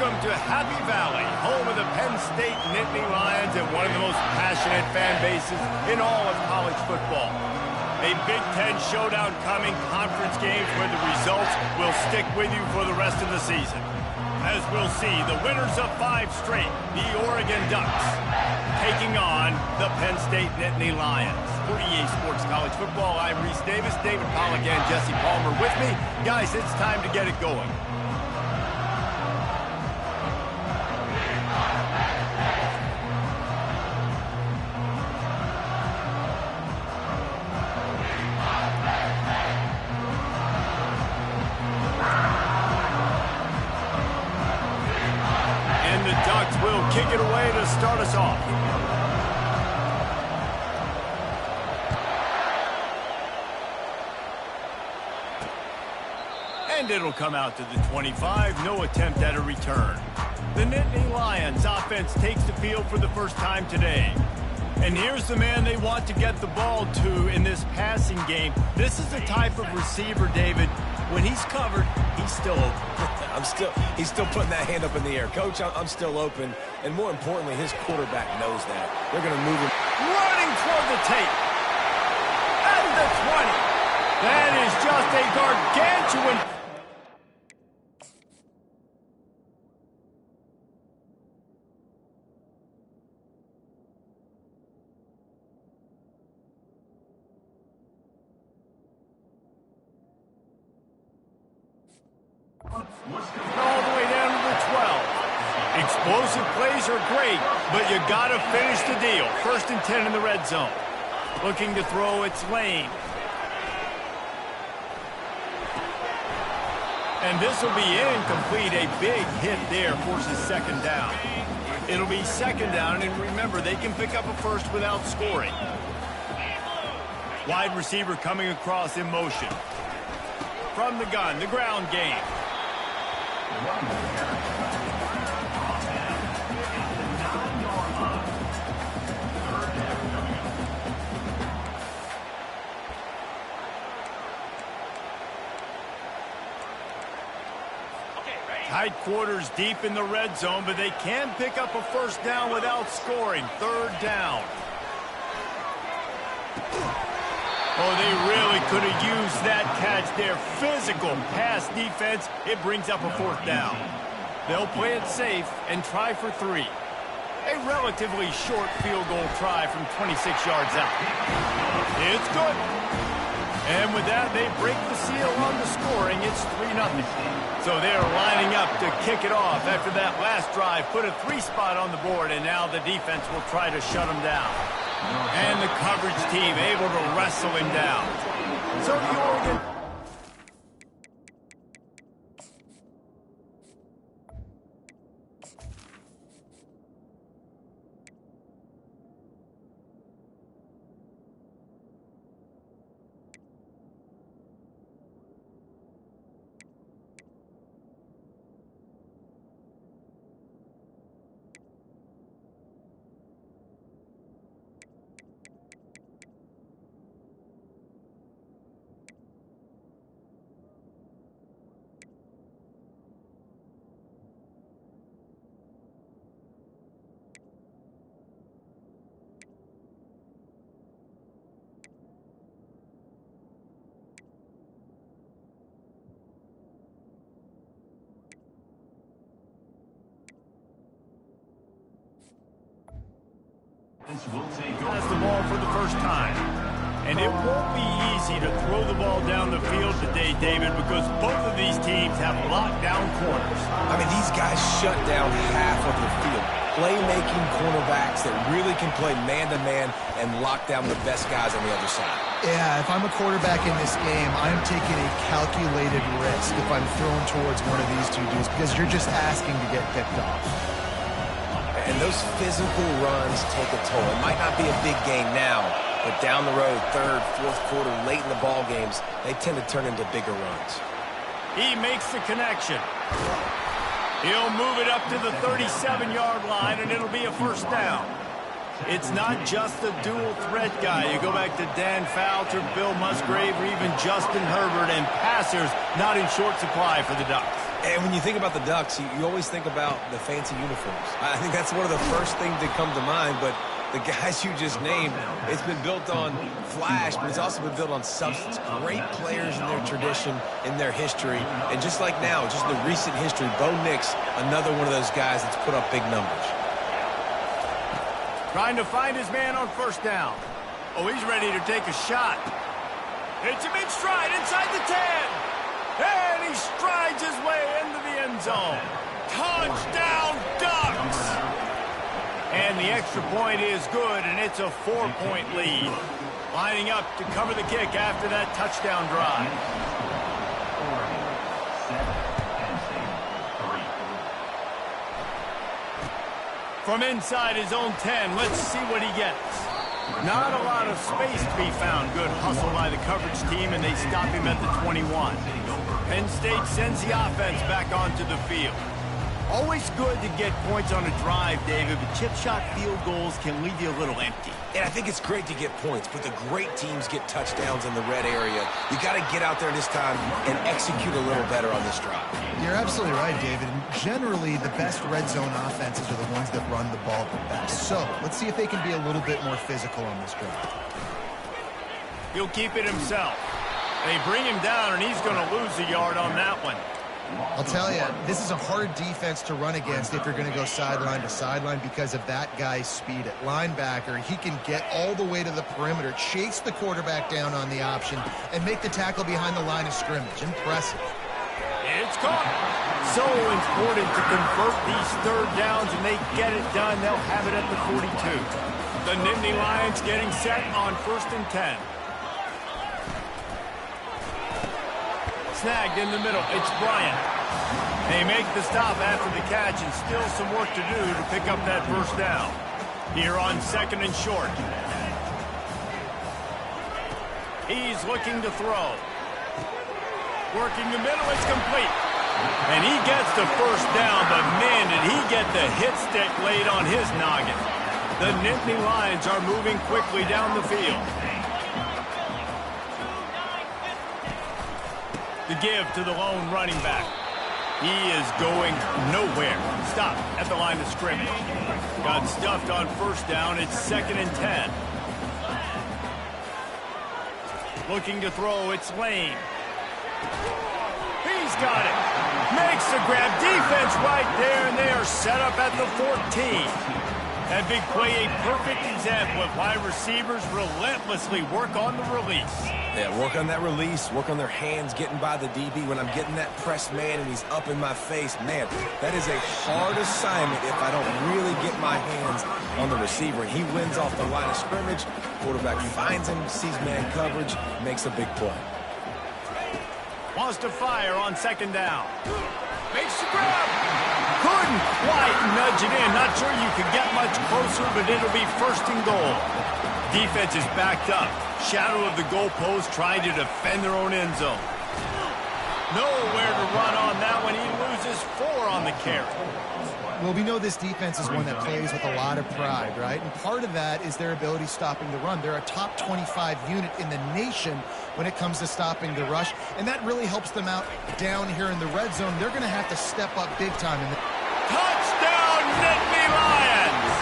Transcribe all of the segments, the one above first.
Welcome to Happy Valley, home of the Penn State Nittany Lions and one of the most passionate fan bases in all of college football. A Big Ten showdown coming, conference games where the results will stick with you for the rest of the season. As we'll see, the winners of 5 straight, the Oregon Ducks, taking on the Penn State Nittany Lions. For EA Sports College Football, I'm Reese Davis, David Pollack, and Jesse Palmer with me. Guys, it's time to get it going. Will kick it away to start us off. And it'll come out to the 25. No attempt at a return. The Nittany Lions offense takes the field for the first time today. And here's the man they want to get the ball to in this passing game. This is the type of receiver, David, when he's covered, he's still open. He's still putting that hand up in the air. Coach, I'm still open. And more importantly, his quarterback knows that. They're going to move him. Running toward the tape. At the 20. That is just a gargantuan. All the way down to the 12. Explosive plays are great, but you got to finish the deal. 1st and 10 in the red zone. Looking to throw, it's Lane. And this will be incomplete. A big hit there forces 2nd down. It'll be 2nd down, and remember, they can pick up a first without scoring. Wide receiver coming across in motion. From the gun, the ground game. Tight quarters deep in the red zone, but they can pick up a first down without scoring. 3rd down. Oh, they really could have used that catch there. Physical pass defense. It brings up a 4th down. They'll play it safe and try for 3. A relatively short field goal try from 26 yards out. It's good. And with that, they break the seal on the scoring. It's 3-0. So they're lining up to kick it off after that last drive. Put a 3 spot on the board, and now the defense will try to shut them down. And the coverage team able to wrestle him down. So the Oregon... Has the ball for the first time. And it won't be easy to throw the ball down the field today, David, because both of these teams have lockdown corners. I mean, these guys shut down half of the field. Playmaking cornerbacks that really can play man-to-man and lock down the best guys on the other side. Yeah, if I'm a quarterback in this game, I'm taking a calculated risk if I'm thrown towards one of these two dudes because you're just asking to get picked off. And those physical runs take a toll. It might not be a big game now, but down the road, 3rd, 4th quarter, late in the ball games, they tend to turn into bigger runs. He makes the connection. He'll move it up to the 37-yard line, and it'll be a 1st down. It's not just the dual threat guy. You go back to Dan Fouts or Bill Musgrave or even Justin Herbert, and passers not in short supply for the Ducks. And when you think about the Ducks, you always think about the fancy uniforms. I think that's one of the first things that come to mind, but the guys you just named, it's been built on flash, but it's also been built on substance. Great players in their tradition, in their history, and just like now, just the recent history, Bo Nix, another one of those guys that's put up big numbers. Trying to find his man on first down. Oh, he's ready to take a shot. Hits him in stride inside the 10. And he strides his way into the end zone. Touchdown, Ducks! And the extra point is good, and it's a 4-point lead. Lining up to cover the kick after that touchdown drive. From inside his own 10, let's see what he gets. Not a lot of space to be found. Good hustle by the coverage team, and they stop him at the 21. Penn State sends the offense back onto the field. Always good to get points on a drive, David, but chip shot field goals can leave you a little empty. And I think it's great to get points, but the great teams get touchdowns in the red area. You got to get out there this time and execute a little better on this drive. You're absolutely right, David. And generally, the best red zone offenses are the ones that run the ball the best. So let's see if they can be a little bit more physical on this drive. He'll keep it himself. They bring him down, and he's going to lose a yard on that one. I'll tell you, this is a hard defense to run against if you're going to go sideline to sideline because of that guy's speed at linebacker. He can get all the way to the perimeter, chase the quarterback down on the option, and make the tackle behind the line of scrimmage. Impressive. It's caught. So important to convert these third downs, and they get it done. They'll have it at the 42. The Nittany Lions getting set on 1st and 10. Snagged in the middle. It's Bryant. They make the stop after the catch, and still some work to do to pick up that first down. Here on 2nd and short. He's looking to throw. Working the middle, it's complete. And he gets the first down, but man, did he get the hit stick laid on his noggin. The Nittany Lions are moving quickly down the field. The give to the lone running back. He is going nowhere. Stop at the line of scrimmage. Got stuffed on first down. It's 2nd and 10. Looking to throw. It's Lane. He's got it. Makes the grab. Defense right there, and they are set up at the 14. That big play, a perfect example of why receivers relentlessly work on the release. Yeah, work on that release, work on their hands, getting by the DB. When I'm getting that press man and he's up in my face, man, that is a hard assignment if I don't really get my hands on the receiver. And he wins off the line of scrimmage. Quarterback finds him, sees man coverage, makes a big play. Wants to fire on 2nd down. Makes the grab. Couldn't quite nudge it in. Not sure you could get much closer, but it'll be 1st and goal. Defense is backed up. Shadow of the goalpost, trying to defend their own end zone. Nowhere to run on that one. He loses 4 on the carry. Well, we know this defense is one that plays with a lot of pride, right? And part of that is their ability stopping the run. They're a top 25 unit in the nation when it comes to stopping the rush, and that really helps them out down here in the red zone. They're going to have to step up big time. Touchdown, Nittany Lions!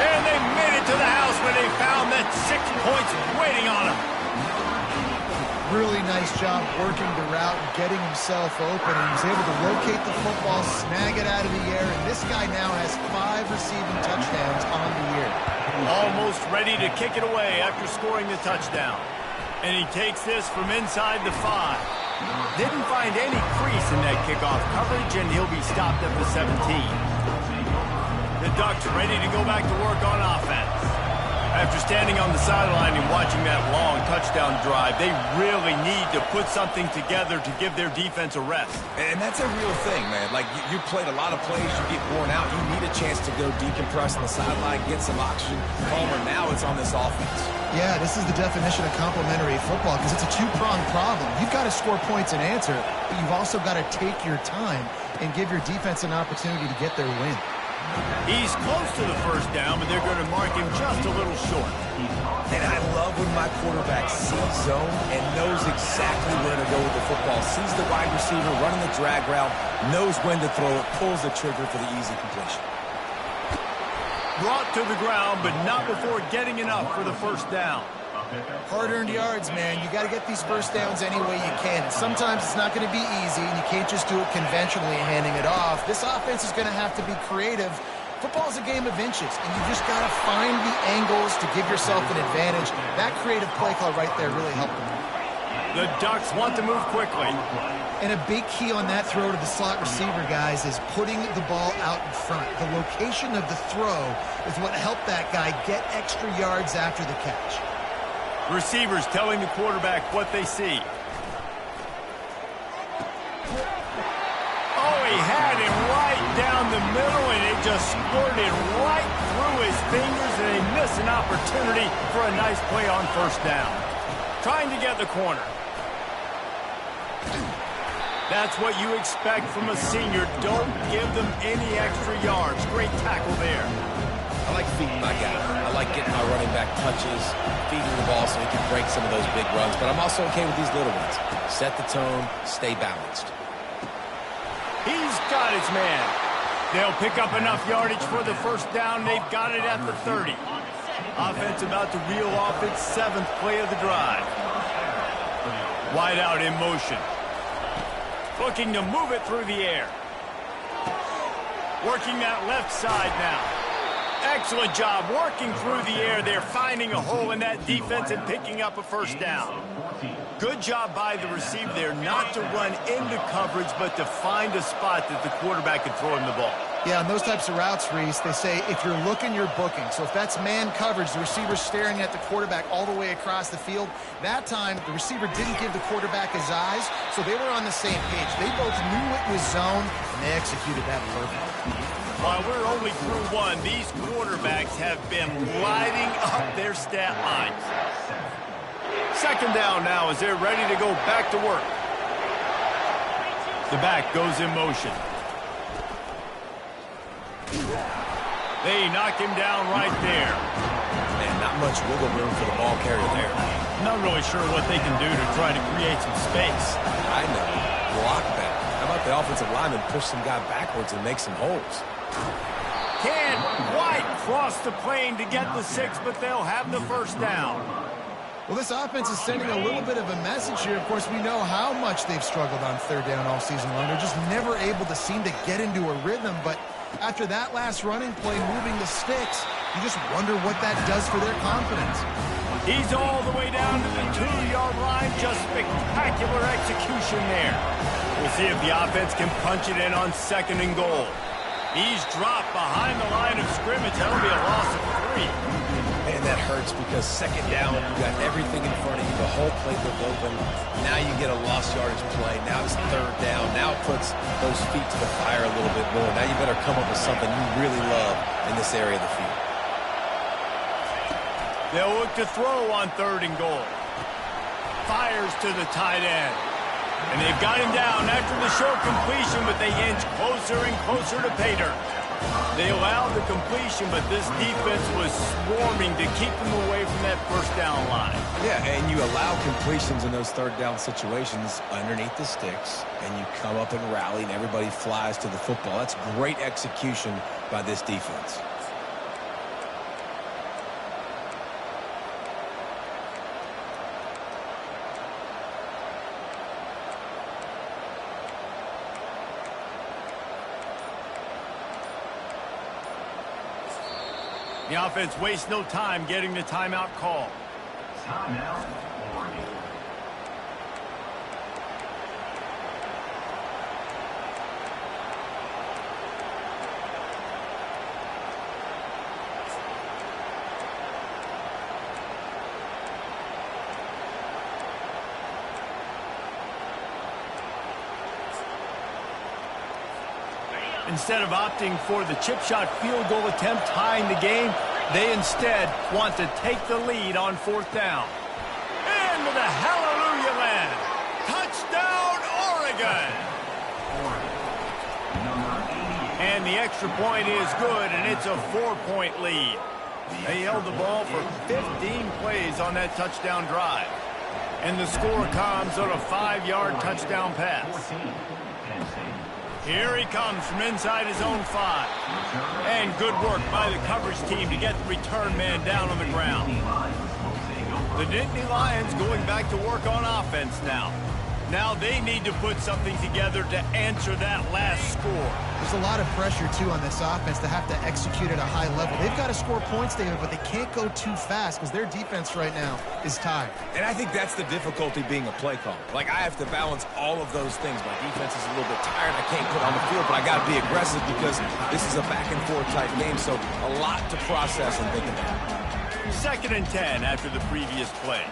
And they made it to the house when they found that 6 points waiting on them. Really nice job working the route and getting himself open. And he was able to locate the football, snag it out of the air, and this guy now has 5 receiving touchdowns on the year. Almost ready to kick it away after scoring the touchdown. And he takes this from inside the 5. Didn't find any crease in that kickoff coverage, and he'll be stopped at the 17. The Ducks ready to go back to work on offense. After standing on the sideline and watching that long touchdown drive, they really need to put something together to give their defense a rest. And that's a real thing, man. Like, you played a lot of plays, you get worn out. You need a chance to go decompress on the sideline, get some oxygen. Palmer, now it's on this offense. Yeah, this is the definition of complementary football because it's a two-pronged problem. You've got to score points and answer, but you've also got to take your time and give your defense an opportunity to get their win. He's close to the first down, but they're going to mark him just a little short. And I love when my quarterback sees zone and knows exactly where to go with the football. Sees the wide receiver running the drag route, knows when to throw it, pulls the trigger for the easy completion. Brought to the ground, but not before getting enough for the first down. Hard-earned yards, man. You got to get these first downs any way you can. And sometimes it's not going to be easy, and you can't just do it conventionally handing it off. This offense is going to have to be creative. Football's a game of inches, and you just got to find the angles to give yourself an advantage. That creative play call right there really helped them. The Ducks want to move quickly. And a big key on that throw to the slot receiver, guys, is putting the ball out in front. The location of the throw is what helped that guy get extra yards after the catch. Receivers telling the quarterback what they see. Oh, he had him right down the middle, and it just squirted right through his fingers, and they miss an opportunity for a nice play on first down. Trying to get the corner. That's what you expect from a senior. Don't give them any extra yards. Great tackle there. I like feeding my guy. I like getting my running back touches, feeding the ball so he can break some of those big runs. But I'm also okay with these little ones. Set the tone, stay balanced. He's got his man. They'll pick up enough yardage for the first down. They've got it at the 30. Offense about to reel off its 7th play of the drive. Wide out in motion. Looking to move it through the air. Working that left side now. Excellent job working through the air. They're finding a hole in that defense and picking up a first down. Good job by the receiver there not to run into coverage, but to find a spot that the quarterback can throw him the ball. Yeah, on those types of routes, Reese, they say if you're looking, you're booking. So if that's man coverage, the receiver's staring at the quarterback all the way across the field. That time, the receiver didn't give the quarterback his eyes, so they were on the same page. They both knew it was zone, and they executed that perfectly. While we're only through one, these quarterbacks have been lighting up their stat lines. Second down now as they're ready to go back to work. The back goes in motion. They knock him down right there. Man, not much wiggle room for the ball carrier there. Not really sure what they can do to try to create some space. I know. Block that. How about the offensive lineman push some guy backwards and make some holes? Can't quite cross the plane to get the 6, but they'll have the first down. Well, this offense is sending a little bit of a message here. Of course, we know how much they've struggled on third down all season long. They're just never able to seem to get into a rhythm, but after that last running play, moving the sticks, you just wonder what that does for their confidence. He's all the way down to the 2-yard line. Just spectacular execution there. We'll see if the offense can punch it in on 2nd and goal. He's dropped behind the line of scrimmage. That'll be a loss of 3. And that hurts because 2nd down, you got everything in front of you, the whole playbook open. Now you get a lost yardage play. Now it's 3rd down. Now it puts those feet to the fire a little bit more. Now you better come up with something you really love in this area of the field. They'll look to throw on 3rd and goal. Fires to the tight end. And they've got him down after the short completion, but they inch closer and closer to pay dirt. They allowed the completion, but this defense was swarming to keep them away from that first down line. Yeah, and you allow completions in those 3rd down situations underneath the sticks, and you come up and rally, and everybody flies to the football. That's great execution by this defense. The offense wastes no time getting the timeout call. Timeout, Oregon. Instead of opting for the chip shot field goal attempt tying the game, they instead want to take the lead on 4th down. Into the hallelujah land. Touchdown, Oregon! And the extra point is good, and it's a 4-point lead. They held the ball for 15 plays on that touchdown drive. And the score comes on a 5-yard touchdown pass. Here he comes from inside his own 5. And good work by the coverage team to get the return man down on the ground. The Nittany Lions going back to work on offense now. Now they need to put something together to answer that last score. There's a lot of pressure, too, on this offense to have to execute at a high level. They've got to score points, David, but they can't go too fast because their defense right now is tired. And I think that's the difficulty being a play caller. Like, I have to balance all of those things. My defense is a little bit tired. I can't put on the field, but I got to be aggressive because this is a back-and-forth type game, so a lot to process and think about. 2nd and 10 after the previous play.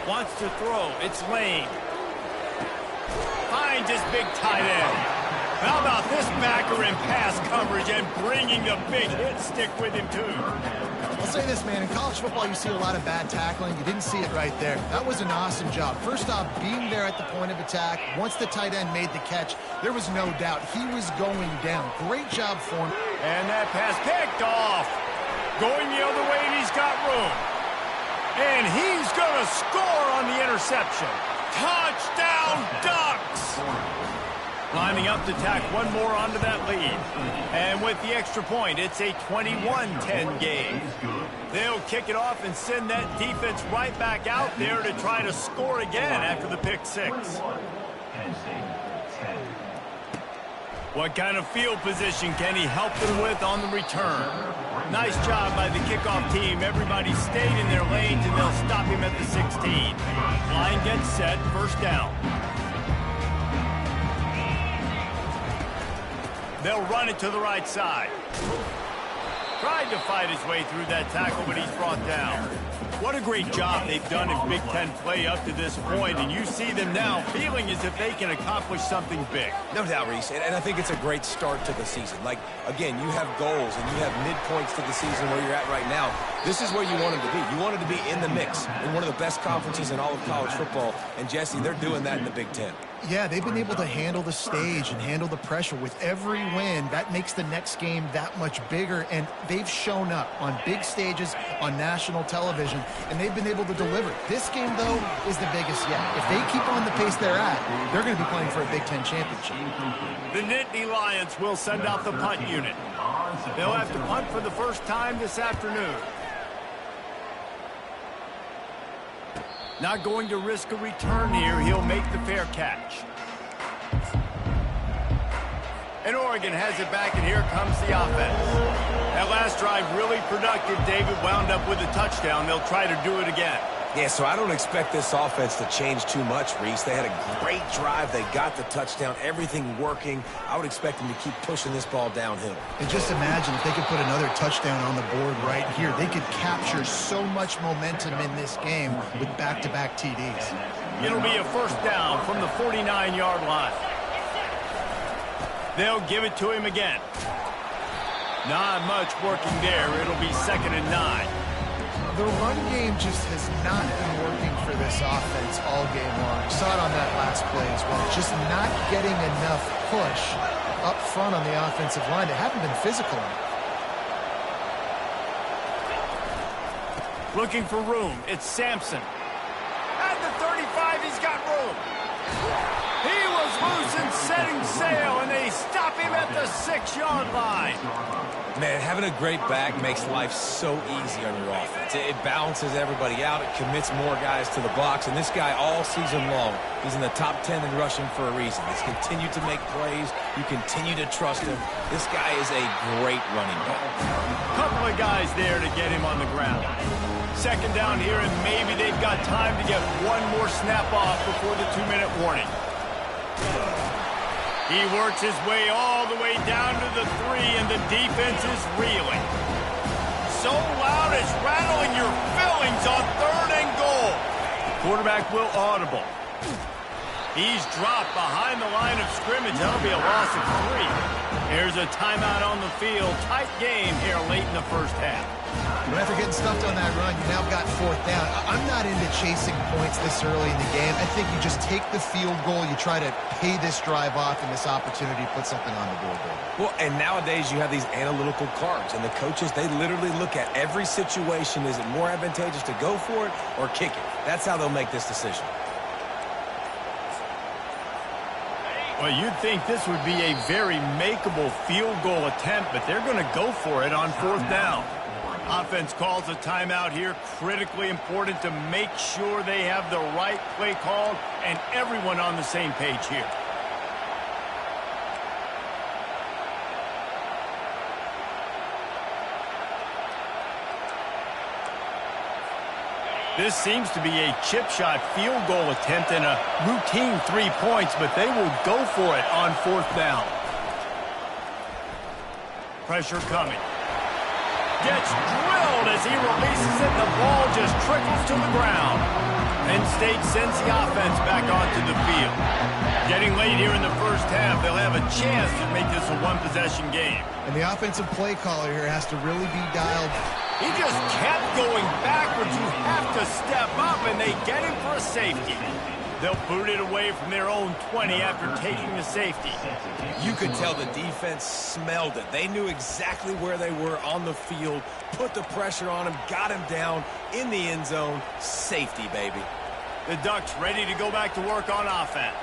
Wants to throw. It's Lane. Finds his big tight end. How about this backer in pass coverage and bringing the big hit stick with him, too? I'll say this, man. In college football, you see a lot of bad tackling. You didn't see it right there. That was an awesome job. First off, being there at the point of attack. Once the tight end made the catch, there was no doubt he was going down. Great job for him. And that pass picked off. Going the other way, and he's got room. And he's going to score on the interception. Touchdown, Ducks! Lining up to tack one more onto that lead. And with the extra point, it's a 21-10 game. They'll kick it off and send that defense right back out there to try to score again after the pick 6. What kind of field position can he help them with on the return? Nice job by the kickoff team. Everybody stayed in their lanes, and they'll stop him at the 16. Line gets set, 1st down. They'll run it to the right side. Tried to fight his way through that tackle, but he's brought down. What a great job they've done in Big Ten play up to this point, and you see them now feeling as if they can accomplish something big. No doubt, Reese, and I think it's a great start to the season. Like, again, you have goals and you have midpoints to the season where you're at right now. This is where you want them to be. You want them to be in the mix in one of the best conferences in all of college football, and Jesse, they're doing that in the Big Ten. Yeah, they've been able to handle the stage and handle the pressure. With every win, that makes the next game that much bigger, and they've shown up on big stages on national television, and they've been able to deliver. This game, though, is the biggest yet. If they keep on the pace they're at, they're going to be playing for a Big Ten championship. The Nittany Lions will send out the punt unit. They'll have to punt for the first time this afternoon. Not going to risk a return here. He'll make the fair catch. And Oregon has it back, and here comes the offense. That last drive really productive. David wound up with a touchdown. They'll try to do it again. Yeah, so I don't expect this offense to change too much, Reese. They had a great drive. They got the touchdown. Everything working. I would expect them to keep pushing this ball downhill. And just imagine if they could put another touchdown on the board right here. They could capture so much momentum in this game with back-to-back TDs. It'll be a 1st down from the 49-yard line. They'll give it to him again. Not much working there. It'll be 2nd and 9. The run game just has not been working for this offense all game long. We saw it on that last play as well. Just not getting enough push up front on the offensive line. They haven't been physical enough. Looking for room. It's Sampson. At the 35, he's got room. He was loose and setting sail, and they stop him at the 6-yard line. Man, having a great back makes life so easy on your offense. It balances everybody out. It commits more guys to the box. And this guy all season long, he's in the top 10 in rushing for a reason. He's continued to make plays. You continue to trust him. This guy is a great running back. Couple of guys there to get him on the ground. 2nd down here, and maybe they've got time to get one more snap off before the 2-minute warning. He works his way all the way down to the 3, and the defense is reeling. So loud it's rattling your fillings on 3rd and goal. Quarterback will audible. He's dropped behind the line of scrimmage. That'll be a loss of 3. Here's a timeout on the field. Tight game here late in the first half. But after getting stuffed on that run, you now got 4th down. I'm not into chasing points this early in the game. I think you just take the field goal. You try to pay this drive off and this opportunity to put something on the board. Well, and nowadays you have these analytical cards, and the coaches, they literally look at every situation. Is it more advantageous to go for it or kick it? That's how they'll make this decision. Well, you'd think this would be a very makeable field goal attempt, but they're going to go for it on 4th down. Offense calls a timeout here. Critically important to make sure they have the right play called and everyone on the same page here. This seems to be a chip shot field goal attempt and a routine 3 points, but they will go for it on 4th down. Pressure coming. Gets drilled as he releases it. The ball just trickles to the ground. Penn State sends the offense back onto the field. Getting late here in the first half, they'll have a chance to make this a one-possession game. And the offensive play caller here has to really be dialed. He just kept going backwards. You have to step up, and they get him for a safety. They'll boot it away from their own 20 after taking the safety. You could tell the defense smelled it. They knew exactly where they were on the field, put the pressure on him, got him down in the end zone. Safety, baby. The Ducks ready to go back to work on offense.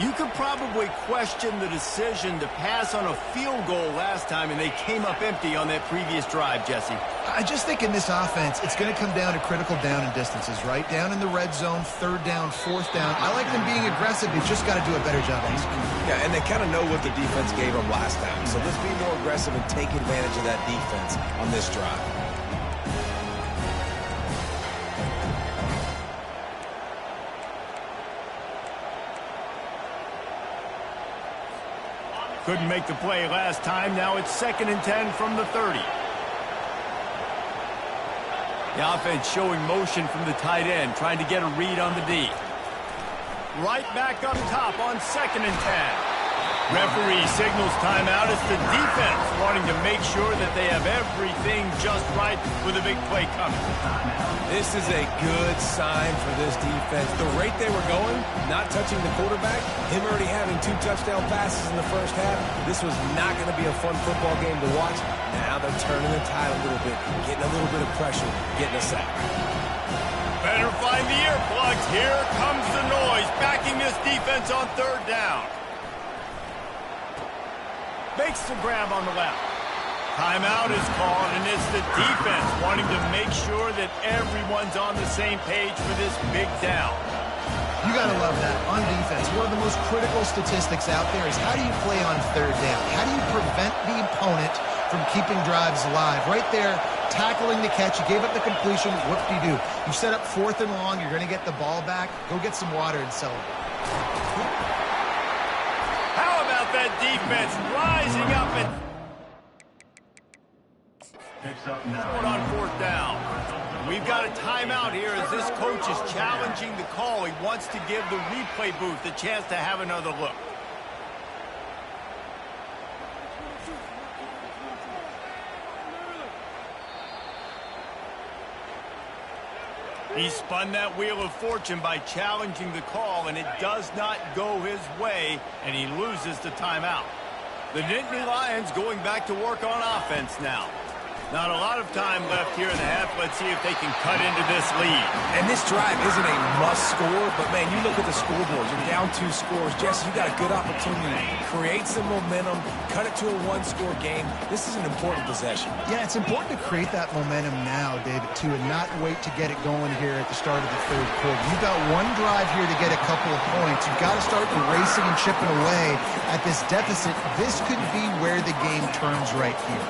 You could probably question the decision to pass on a field goal last time, and they came up empty on that previous drive, Jesse. I just think in this offense, it's going to come down to critical down and distances, right? Down in the red zone, 3rd down, 4th down. I like them being aggressive. They've just got to do a better job executing. Yeah, and they kind of know what the defense gave them last time. So let's be more aggressive and take advantage of that defense on this drive. Couldn't make the play last time. Now it's 2nd and 10 from the 30. The offense showing motion from the tight end, trying to get a read on the D. Right back up top on 2nd and 10. Referee signals timeout. It's the defense wanting to make sure that they have everything just right with a big play coming. This is a good sign for this defense. The rate they were going, not touching the quarterback, him already having 2 touchdown passes in the first half, this was not going to be a fun football game to watch. Now they're turning the tide a little bit, getting a little bit of pressure, getting a sack. Better find the earplugs. Here comes the noise, backing this defense on 3rd down. Makes the grab on the left. Timeout is called, and it's the defense wanting to make sure that everyone's on the same page for this big down. You got to love that. On defense, one of the most critical statistics out there is how do you play on 3rd down? How do you prevent the opponent from keeping drives alive? Right there, tackling the catch. You gave up the completion. What do you do? You set up 4th and long. You're going to get the ball back. Go get some water and celebrate. How about that defense rising up and going on 4th down? We've got a timeout here as this coach is challenging the call. He wants to give the replay booth a chance to have another look. He spun that wheel of fortune by challenging the call, and it does not go his way, and he loses the timeout. The Nittany Lions going back to work on offense now. Not a lot of time left here in the half. Let's see if they can cut into this lead. And this drive isn't a must score, but, man, you look at the scoreboard. You're down 2 scores. Jesse, you got a good opportunity. Create some momentum. Cut it to a 1-score game. This is an important possession. Yeah, it's important to create that momentum now, David, too, and not wait to get it going here at the start of the 3rd quarter. You've got one drive here to get a couple of points. You've got to start erasing and chipping away at this deficit. This could be where the game turns right here.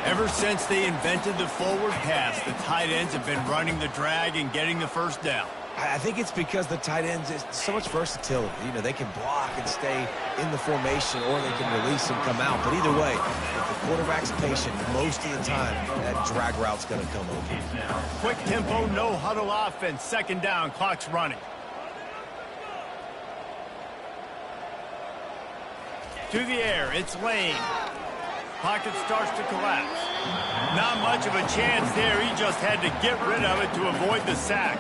Ever since they invented the forward pass, the tight ends have been running the drag and getting the first down. I think it's because the tight ends is so much versatility. You know, they can block and stay in the formation, or they can release and come out. But either way, if the quarterback's patient, most of the time, that drag route's going to come open. Quick tempo, no huddle offense. 2nd down, clock's running. To the air, it's Lane. Pocket starts to collapse. Not much of a chance there. He just had to get rid of it to avoid the sack.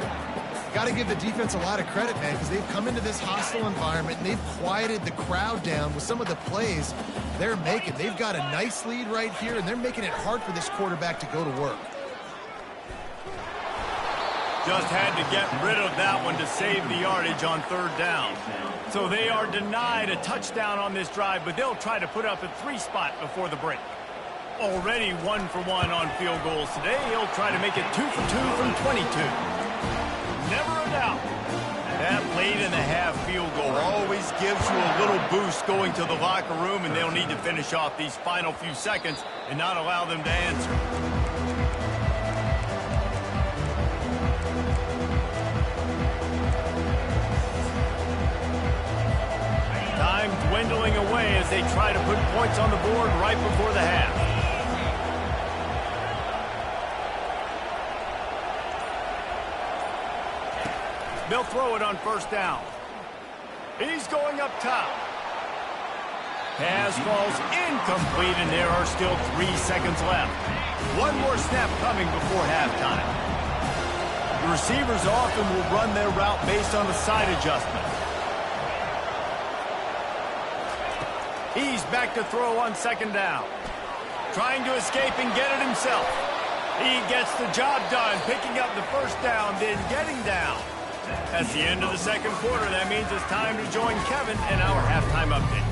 Got to give the defense a lot of credit, man, because they've come into this hostile environment and they've quieted the crowd down with some of the plays they're making. They've got a nice lead right here, and they're making it hard for this quarterback to go to work. Just had to get rid of that one to save the yardage on third down. So they are denied a touchdown on this drive, but they'll try to put up a 3 spot before the break. Already 1 for 1 on field goals today. He'll try to make it 2 for 2 from 22. Never a doubt. That late in the half field goal always gives you a little boost going to the locker room, and they'll need to finish off these final few seconds and not allow them to answer. Time dwindling away as they try to put points on the board right before the half. They'll throw it on first down. He's going up top. Pass falls incomplete, and there are still 3 seconds left. One more snap coming before halftime. The receivers often will run their route based on the side adjustment. He's back to throw on second down. Trying to escape and get it himself. He gets the job done, picking up the first down, then getting down. That's the end of the second quarter. That means it's time to join Kevin in our halftime update.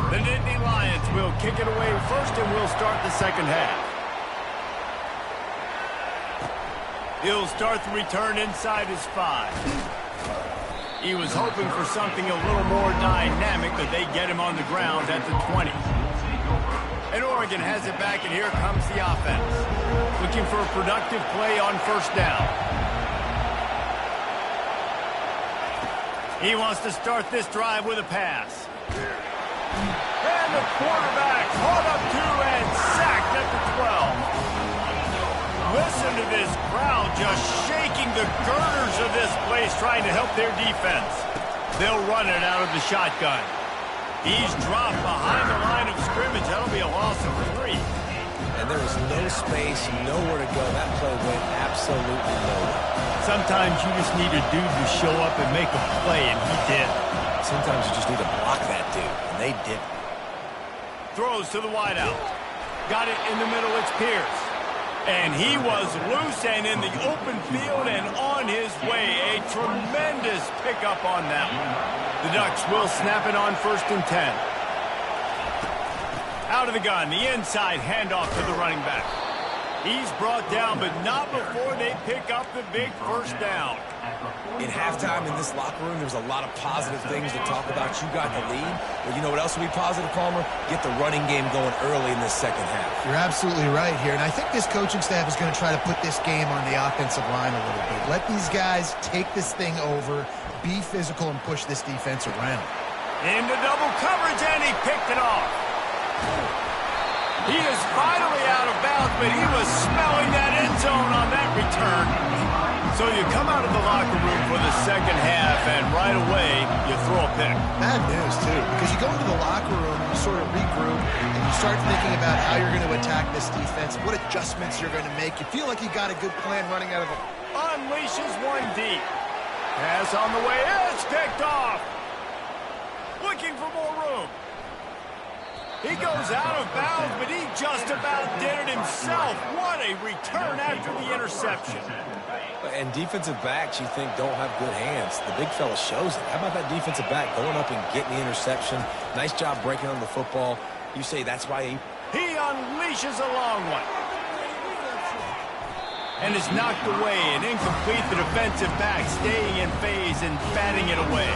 The Nittany Lions will kick it away first, and we'll start the second half. He'll start the return inside his 5. He was hoping for something a little more dynamic, but they get him on the ground at the 20. And Oregon has it back, and here comes the offense. Looking for a productive play on first down. He wants to start this drive with a pass. And the quarterback caught up to and sacked at the 12. Listen to this crowd just shaking the girders of this place, trying to help their defense. They'll run it out of the shotgun. He's dropped behind the line of scrimmage. That'll be a loss of 3. And there was no space, nowhere to go. That play went absolutely nowhere. Sometimes you just need a dude to show up and make a play, and he did. Sometimes you just need to block that dude, and they did. Throws to the wideout. Got it in the middle, it's Pierce. And he was loose and in the open field and on his way. A tremendous pickup on that one. The Ducks will snap it on first and 10. Out of the gun, the inside handoff to the running back. He's brought down, but not before they pick up the big first down. In halftime in this locker room, there's a lot of positive things to talk about. You got the lead, but you know what else will be positive, Palmer? Get the running game going early in this second half. You're absolutely right here, and I think this coaching staff is going to try to put this game on the offensive line a little bit. Let these guys take this thing over, be physical, and push this defense around. Into double coverage, and he picked it off. He is finally out of bounds, but he was smelling that end zone on that return. So you come out of the locker room for the second half, and right away, you throw a pick. Bad news, too, because you go into the locker room, you sort of regroup, and you start thinking about how you're going to attack this defense, what adjustments you're going to make. You feel like you got a good plan running out of it. Unleashes one deep. Pass on the way, it's picked off. Looking for more room. He goes out of bounds, but he just about did it himself. What a return after the interception. And defensive backs, you think, don't have good hands. The big fella shows it. How about that defensive back going up and getting the interception? Nice job breaking on the football. You say that's why he unleashes a long one. And is knocked away and incomplete. The defensive back staying in phase and batting it away.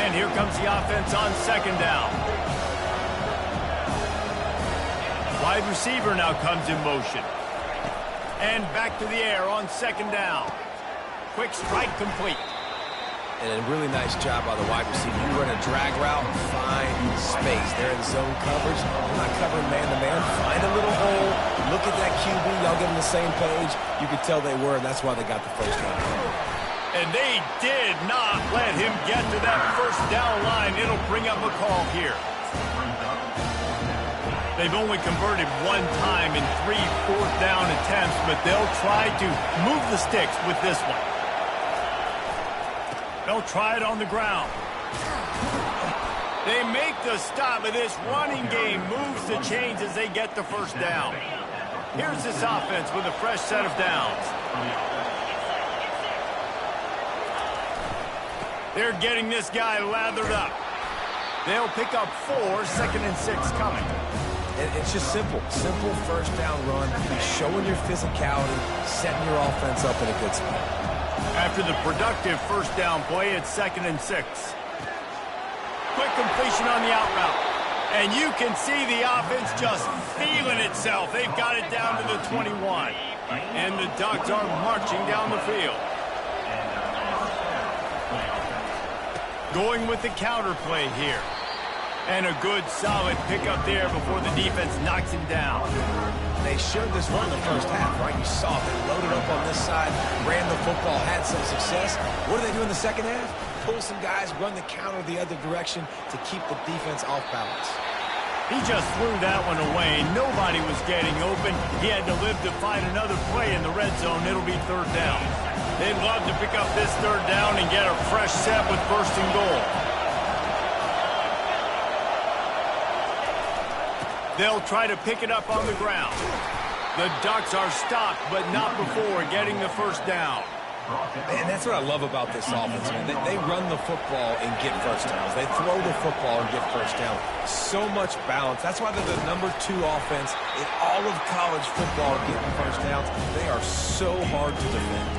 And here comes the offense on second down. Wide receiver now comes in motion. And back to the air on second down. Quick strike complete. And a really nice job by the wide receiver. You run a drag route, find space. They're in zone coverage. They're not covering man-to-man. Find a little hole. Look at that QB. Y'all get on the same page. You could tell they were, and that's why they got the first down. And they did not let him get to that first down line. It'll bring up a call here. They've only converted one time in 3 fourth-down attempts, but they'll try to move the sticks with this one. They'll try it on the ground. They make the stop, but this running game moves the chains as they get the first down. Here's this offense with a fresh set of downs. They're getting this guy lathered up. They'll pick up 4, 2nd and 6 coming. It's just simple first down run, showing your physicality, setting your offense up in a good spot. After the productive first down play, it's 2nd and 6. Quick completion on the out route. And you can see the offense just feeling itself. They've got it down to the 21. And the Ducks are marching down the field. Going with the counter play here. And a good, solid pickup there before the defense knocks him down. They showed this run in the first half, right? You saw they loaded up on this side, ran the football, had some success. What do they do in the second half? Pull some guys, run the counter the other direction to keep the defense off balance. He just threw that one away. Nobody was getting open. He had to live to find another play in the red zone. It'll be 3rd down. They'd love to pick up this 3rd down and get a fresh set with 1st and goal. They'll try to pick it up on the ground. The Ducks are stopped, but not before getting the first down. And that's what I love about this offense, man. They run the football and get first downs. They throw the football and get first down. So much balance. That's why they're the #2 offense in all of college football getting first downs. They are so hard to defend.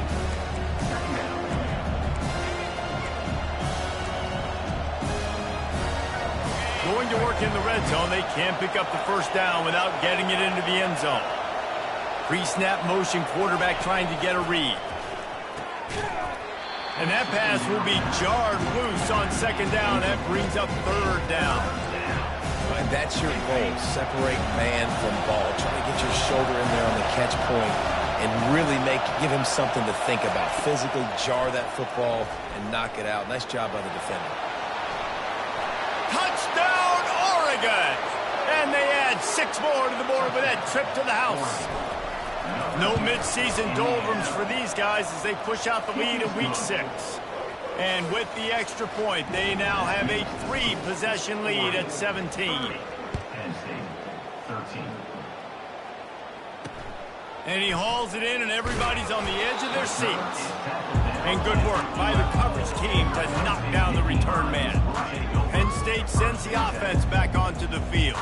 Going to work in the red zone, they can't pick up the first down without getting it into the end zone. Pre-snap motion, quarterback trying to get a read. And that pass will be jarred loose on 2nd down. That brings up 3rd down. And that's your goal. Separate man from ball. Try to get your shoulder in there on the catch point and really give him something to think about. Physically jar that football and knock it out. Nice job by the defender. Touchdown, Oregon! And they add 6 more to the board with that trip to the house. No midseason doldrums for these guys as they push out the lead in Week 6. And with the extra point, they now have a 3-possession lead at 17. Penn State, 13. And he hauls it in, and everybody's on the edge of their seats. And good work by the coverage team to knock down the return man. Penn State sends the offense back onto the field.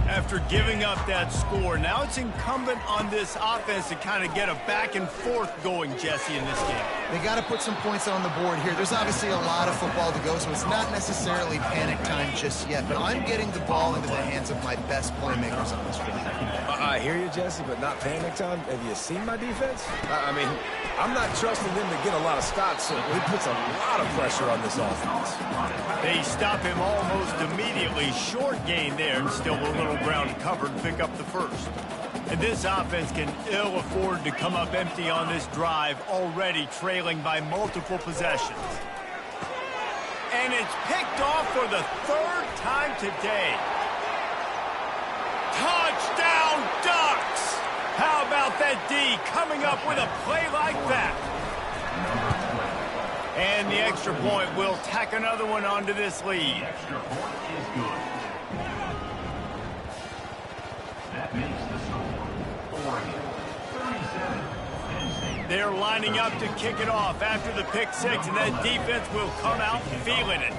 After giving up that score, now it's incumbent on this offense to kind of get a back and forth going, Jesse, in this game. They got to put some points on the board here. There's obviously a lot of football to go, so it's not necessarily panic time just yet. But I'm getting the ball into the hands of my best playmakers on this drive. I hear you, Jesse, but not panic time. Have you seen my defense? I mean, I'm not trusting them to get a lot of stops, so it puts a lot of pressure on this offense. They stop him almost immediately. Short gain there. Still a little ground covered. Pick up the first. And this offense can ill afford to come up empty on this drive, already trailing by multiple possessions. And it's picked off for the 3rd time today. Touchdown, Ducks! How about that D coming up with a play like that? And the extra point will tack another one onto this lead. Extra point is good. That makes the score. Oregon, 37. Penn State. They're lining up to kick it off after the pick 6, and that defense will come out feeling it.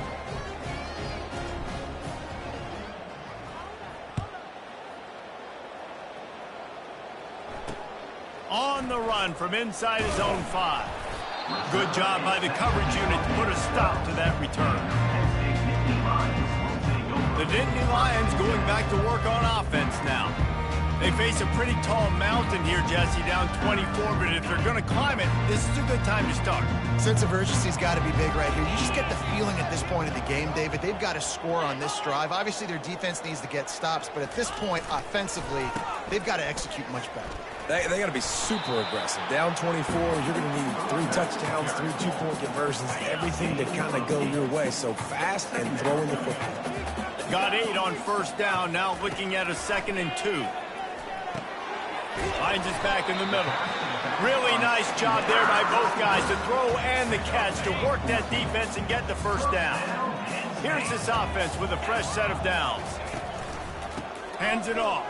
On the run from inside his own 5. Good job by the coverage unit to put a stop to that return. The Nittany Lions going back to work on offense now. They face a pretty tall mountain here, Jesse, down 24, but if they're going to climb it, this is a good time to start. Sense of urgency's got to be big right here. You just get the feeling at this point in the game, David, they've got to score on this drive. Obviously, their defense needs to get stops, but at this point, offensively, they've got to execute much better. They got to be super aggressive. Down 24, you're going to need 3 touchdowns, 3 two-point conversions, everything to kind of go your way. So fast and throwing the football. Got 8 on first down, now looking at a 2nd and 2. Finds his back in the middle. Really nice job there by both guys to throw and the catch to work that defense and get the first down. Here's this offense with a fresh set of downs. Hands it off.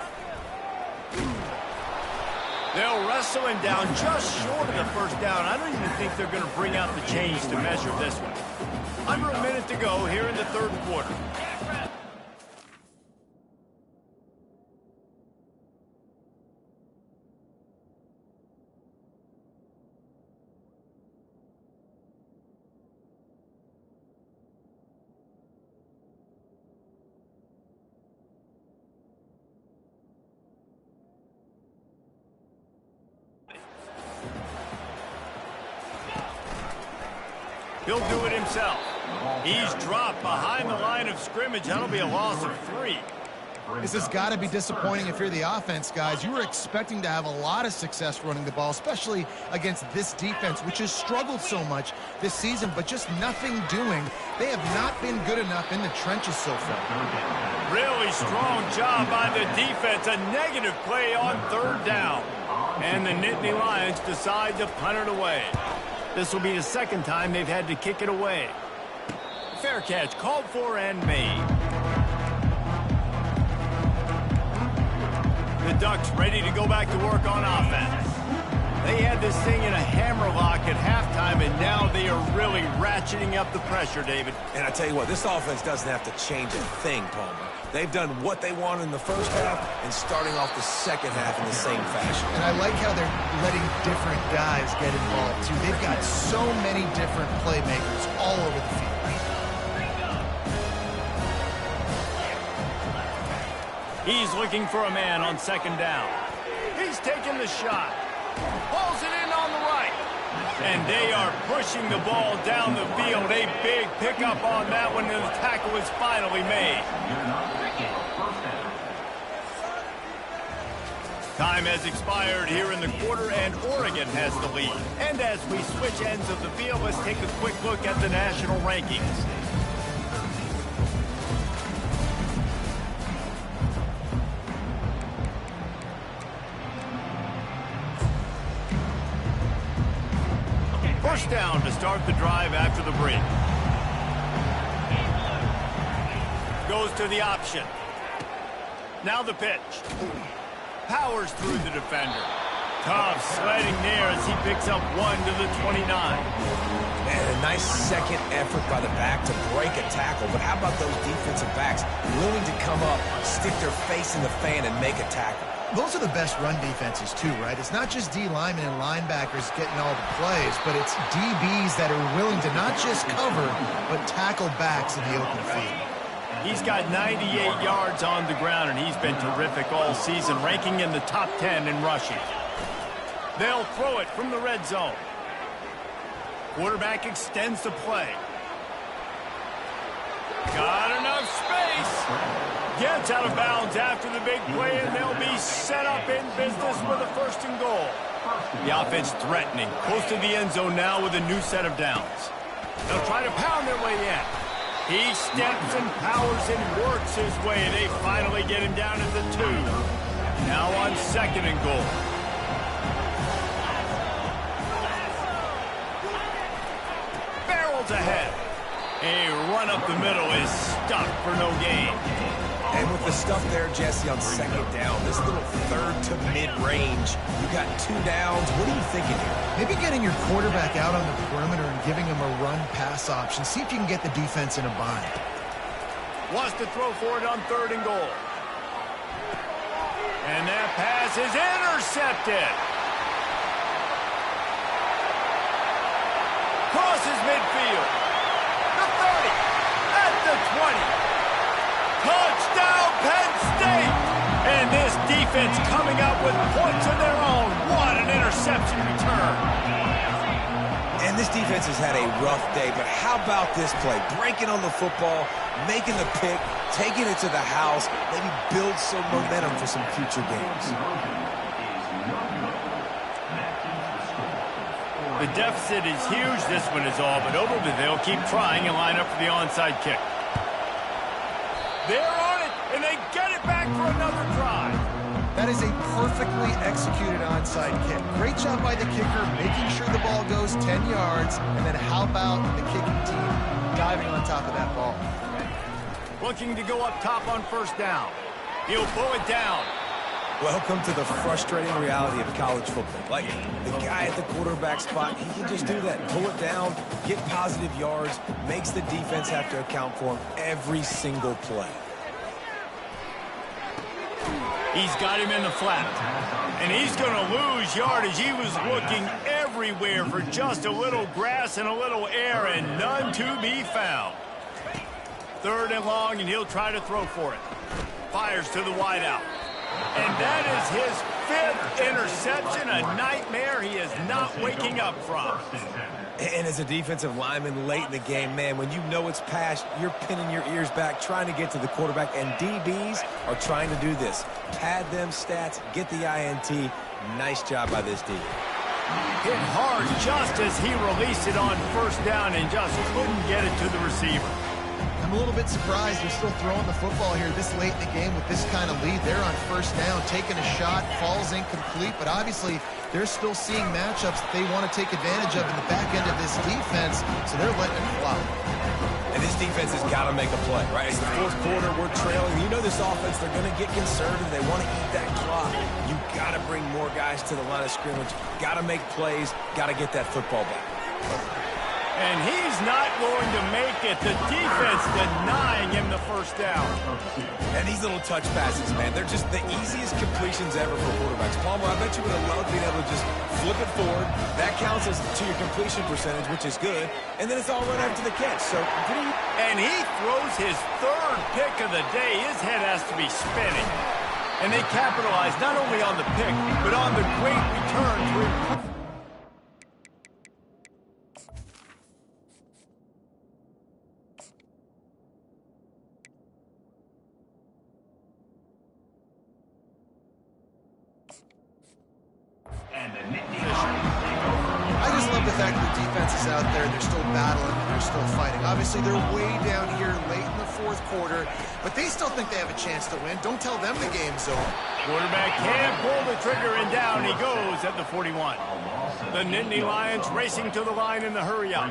They'll wrestle him down just short of the first down. I don't even think they're going to bring out the change to measure this one. Under a minute to go here in the third quarter. He'll do it himself. He's dropped behind the line of scrimmage. That'll be a loss of 3. This has got to be disappointing if you're the offense, guys. You were expecting to have a lot of success running the ball, especially against this defense, which has struggled so much this season, but just nothing doing. They have not been good enough in the trenches so far. Really strong job by the defense. A negative play on third down. And the Nittany Lions decide to punt it away. This will be the second time they've had to kick it away. Fair catch called for and made. The Ducks ready to go back to work on offense. They had this thing in a hammerlock at halftime, and now they are really ratcheting up the pressure, David. And I tell you what, this offense doesn't have to change a thing, Palmer. They've done what they want in the first half and starting off the second half in the same fashion. And I like how they're letting different guys get involved, too. They've got so many different playmakers all over the field. He's looking for a man on second down. He's taking the shot. Pulls it in on the right. And they are pushing the ball down the field. A big pickup on that one, and the tackle is finally made. Time has expired here in the quarter, and Oregon has the lead. And as we switch ends of the field, let's take a quick look at the national rankings. First down to start the drive after the break. Goes to the option. Now the pitch. Powers through the defender. Tough sledding there as he picks up 1 to the 29. And a nice second effort by the back to break a tackle. But how about those defensive backs willing to come up, stick their face in the fan, and make a tackle? Those are the best run defenses, too, right? It's not just D linemen and linebackers getting all the plays, but it's DBs that are willing to not just cover, but tackle backs in the open field. He's got 98 yards on the ground, and he's been terrific all season, ranking in the top 10 in rushing. They'll throw it from the red zone. Quarterback extends the play. Got enough space. Gets out of bounds after the big play, and they'll be set up in business with a 1st and goal. The offense threatening, close to the end zone now with a new set of downs. They'll try to pound their way in. He steps and powers and works his way. They finally get him down at the 2. Now on 2nd and goal. Barrels ahead. A run up the middle is stuck for no gain. And with the stuff there, Jesse, on 2nd down, this little 3rd to mid-range, you got 2 downs. What are you thinking here? Maybe getting your quarterback out on the perimeter and giving him a run-pass option. See if you can get the defense in a bind. Wants to throw for it on 3rd and goal. And that pass is intercepted. Crosses midfield. The 30. At the 20. Touchdown, Penn State! And this defense coming up with points of their own. What an interception return. And this defense has had a rough day, but how about this play? Breaking on the football, making the pick, taking it to the house, maybe build some momentum for some future games. The deficit is huge, this one is all, but over, they'll keep trying and line up for the onside kick. They're on it, and they get it back for another drive. That is a perfectly executed onside kick. Great job by the kicker, making sure the ball goes 10 yards, and then how about the kicking team diving on top of that ball? Looking to go up top on first down. He'll pull it down. Welcome to the frustrating reality of college football. Like, the guy at the quarterback spot, he can just do that. Pull it down, get positive yards, makes the defense have to account for him every single play. He's got him in the flat. And he's going to lose yardage. He was looking everywhere for just a little grass and a little air, and none to be found. 3rd and long, and he'll try to throw for it. Fires to the wideout. And that is his 5th interception, a nightmare he is not waking up from. And as a defensive lineman late in the game, man, when you know it's past, you're pinning your ears back, trying to get to the quarterback, and DBs are trying to do this. Pad them stats, get the INT. Nice job by this D. Hit hard just as he released it on first down and just couldn't get it to the receiver. I'm a little bit surprised they're still throwing the football here this late in the game with this kind of lead. They're on first down, taking a shot, falls incomplete, but obviously they're still seeing matchups that they want to take advantage of in the back end of this defense, so they're letting it fly. And this defense has got to make a play, right? It's the 4th quarter, we're trailing. You know this offense, they're going to get conservative. They want to eat that clock. You got to bring more guys to the line of scrimmage. Got to make plays. Got to get that football back. And he's not going to make it. The defense denying him the first down. And these little touch passes, man, they're just the easiest completions ever for quarterbacks. Palmer, I bet you would have loved being able to just flip it forward. That counts as to your completion percentage, which is good. And then it's all run after the catch. So, and he throws his 3rd pick of the day. His head has to be spinning. And they capitalize not only on the pick, but on the great return to improve. I just love the fact that the defense is out there. They're still battling and they're still fighting. Obviously, they're way down here late in the 4th quarter, but they still think they have a chance to win. Don't tell them the game's over. Quarterback can't pull the trigger, and down he goes at the 41. The Nittany Lions racing to the line in the hurry-up.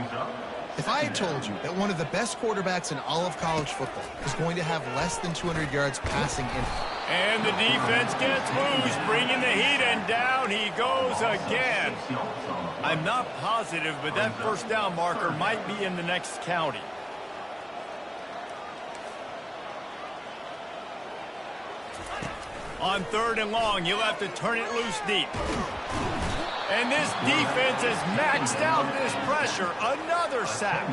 If I had told you that one of the best quarterbacks in all of college football is going to have less than 200 yards passing in. And the defense gets loose, bringing the heat, and down he goes again. I'm not positive, but that first down marker might be in the next county. On 3rd and long, you'll have to turn it loose deep. And this defense is maxed out this pressure. Another sack.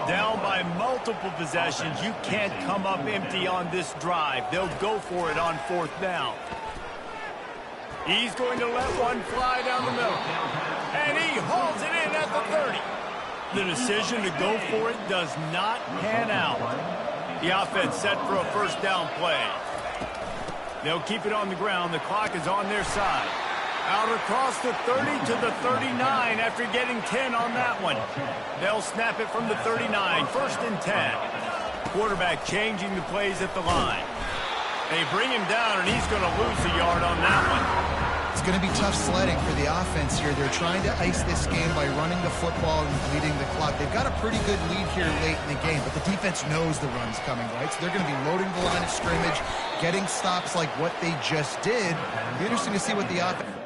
Down by multiple possessions. You can't come up empty on this drive. They'll go for it on 4th down. He's going to let one fly down the middle. And he hauls it in at the 30. The decision to go for it does not pan out. The offense set for a first down play. They'll keep it on the ground. The clock is on their side. Out across the 30 to the 39 after getting 10 on that one. They'll snap it from the 39. 1st and 10. Quarterback changing the plays at the line. They bring him down, and he's going to lose a yard on that one. It's going to be tough sledding for the offense here. They're trying to ice this game by running the football and bleeding the clock. They've got a pretty good lead here late in the game, but the defense knows the run's coming, right? So they're going to be loading the line of scrimmage, getting stops like what they just did. It'll be interesting to see what the offense...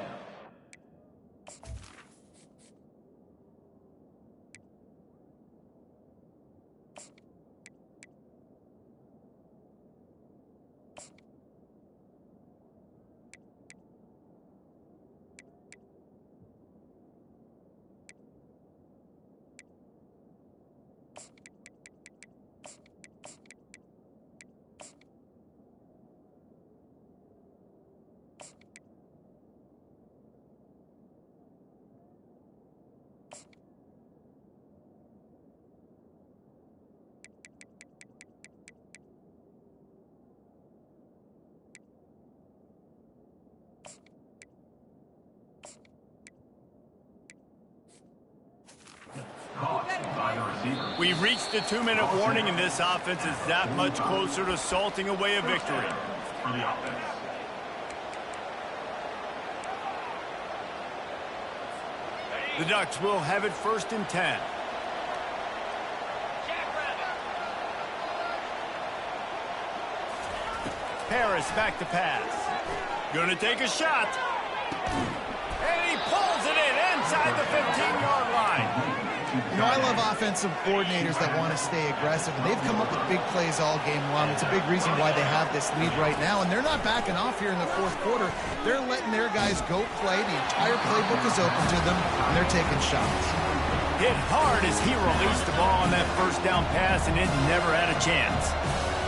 We've reached the 2-minute warning, and this offense is that much closer to salting away a victory. For the offense. The Ducks will have it 1st and 10. Harris back to pass. Gonna take a shot. And he pulls it in inside the 15-yard line. You know, I love offensive coordinators that want to stay aggressive, and they've come up with big plays all game long. It's a big reason why they have this lead right now, and they're not backing off here in the 4th quarter. They're letting their guys go play. The entire playbook is open to them, and they're taking shots. Hit hard as he released the ball on that 1st down pass, and it never had a chance.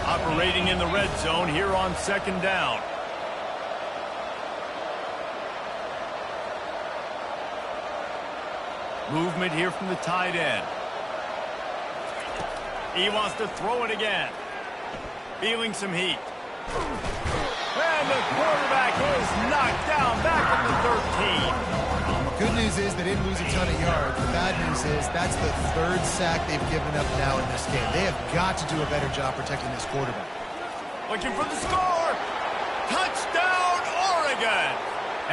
Operating in the red zone here on 2nd down. Movement here from the tight end. He wants to throw it again. Feeling some heat. And the quarterback is knocked down back at the 13. Good news is they didn't lose a ton of yards. The bad news is that's the 3rd sack they've given up now in this game. They have got to do a better job protecting this quarterback. Looking for the score. Touchdown, Oregon.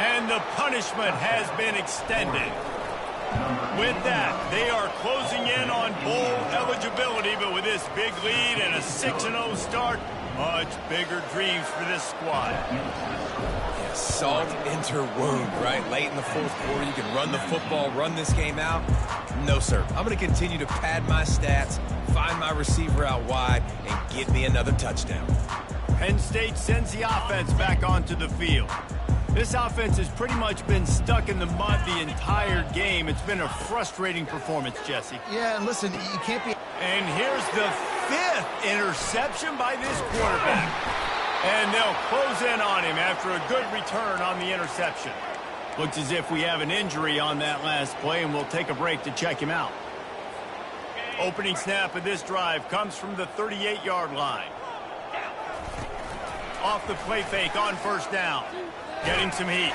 And the punishment has been extended. With that, they are closing in on bowl eligibility, but with this big lead and a 6-0 start, much bigger dreams for this squad. Yeah, salt into wound, right? Late in the 4th quarter, you can run the football, run this game out. No, sir. I'm going to continue to pad my stats, find my receiver out wide, and get me another touchdown. Penn State sends the offense back onto the field. This offense has pretty much been stuck in the mud the entire game. It's been a frustrating performance, Jesse. Yeah, and listen, you can't be... And here's the 5th interception by this quarterback. And they'll close in on him after a good return on the interception. Looks as if we have an injury on that last play, and we'll take a break to check him out. Opening snap of this drive comes from the 38-yard line. Off the play fake on 1st down. Getting some heat.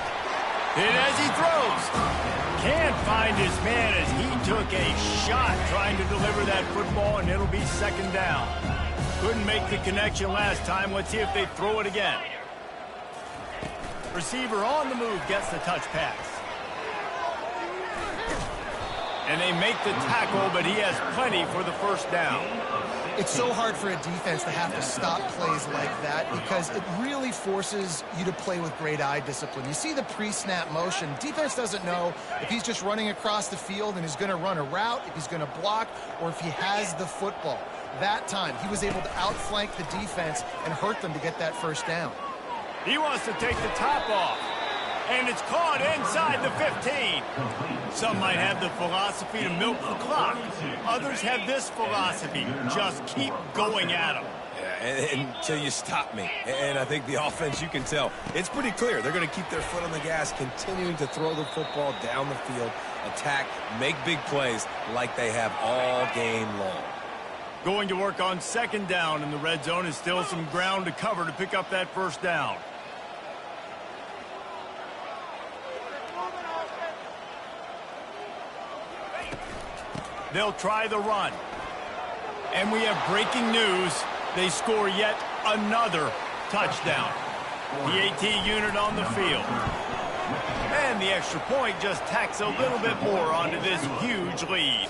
And as he throws, can't find his man as he took a shot trying to deliver that football, and it'll be 2nd down. Couldn't make the connection last time. Let's see if they throw it again. Receiver on the move gets the touch pass. And they make the tackle, but he has plenty for the 1st down. It's so hard for a defense to have to stop plays like that because it really forces you to play with great eye discipline. You see the pre-snap motion. Defense doesn't know if he's just running across the field and is going to run a route, if he's going to block, or if he has the football. That time, he was able to outflank the defense and hurt them to get that 1st down. He wants to take the top off. And it's caught inside the 15. Some might have the philosophy to milk the clock. Others have this philosophy. Just keep going at them. Yeah, until you stop me. And I think the offense, you can tell, it's pretty clear. They're going to keep their foot on the gas, continuing to throw the football down the field, attack, make big plays like they have all game long. Going to work on 2nd down in the red zone is still some ground to cover to pick up that 1st down. They'll try the run. And we have breaking news. They score yet another touchdown. The AT unit on the field. And the extra point just tacks a little bit more onto this huge lead.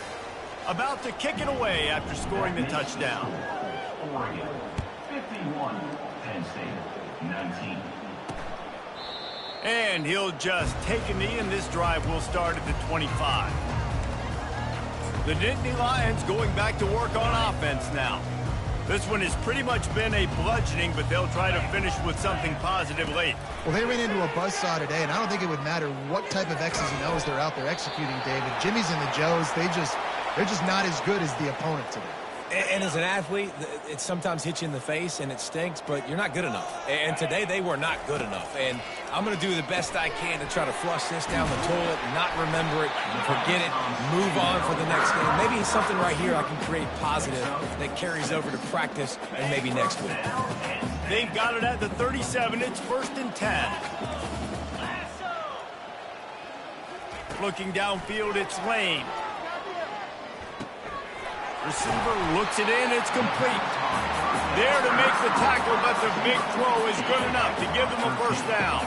About to kick it away after scoring the touchdown. Oregon, 51. Penn State, 19. And he'll just take a knee, and this drive will start at the 25. The Nittany Lions going back to work on offense now. This one has pretty much been a bludgeoning, but they'll try to finish with something positive late. Well, they ran into a buzzsaw today, and I don't think it would matter what type of X's and O's they're out there executing, David. Jimmy's and the Joes, they're just not as good as the opponent today. And as an athlete, it sometimes hits you in the face and it stinks, but you're not good enough. And today they were not good enough. And I'm going to do the best I can to try to flush this down the toilet, not remember it, forget it, move on for the next game. Maybe it's something right here I can create positive that carries over to practice and maybe next week. They've got it at the 37. It's 1st and 10. Looking downfield, it's Lane. Receiver looks it in. It's complete. There to make the tackle, but the big throw is good enough to give them a first down.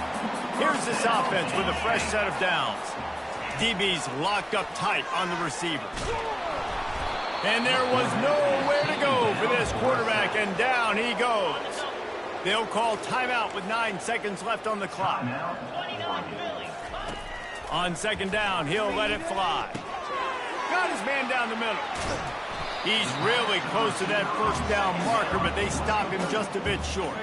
Here's this offense with a fresh set of downs. DB's locked up tight on the receiver. And there was nowhere to go for this quarterback, and down he goes. They'll call timeout with 9 seconds left on the clock. On second down, he'll let it fly. Got his man down the middle. He's really close to that first down marker, but they stop him just a bit short.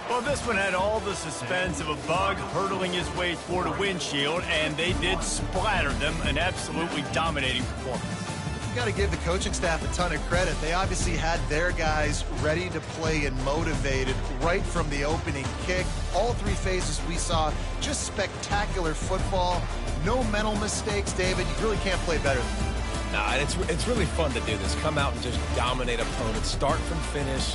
Well, this one had all the suspense of a bug hurtling his way toward a windshield, and they did splatter them, an absolutely dominating performance. You got to give the coaching staff a ton of credit. They obviously had their guys ready to play and motivated right from the opening kick. All 3 phases we saw, just spectacular football. No mental mistakes, David. You really can't play better than that. No, and it's really fun to do this. Come out and just dominate opponents. Start from finish.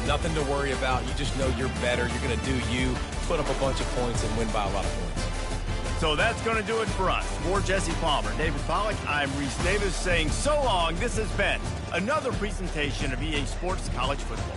Nothing to worry about. You just know you're better. You're going to do you, put up a bunch of points, and win by a lot of points. So that's going to do it for us. For Jesse Palmer, David Pollack, I'm Reese Davis saying so long. This has been another presentation of EA Sports College Football.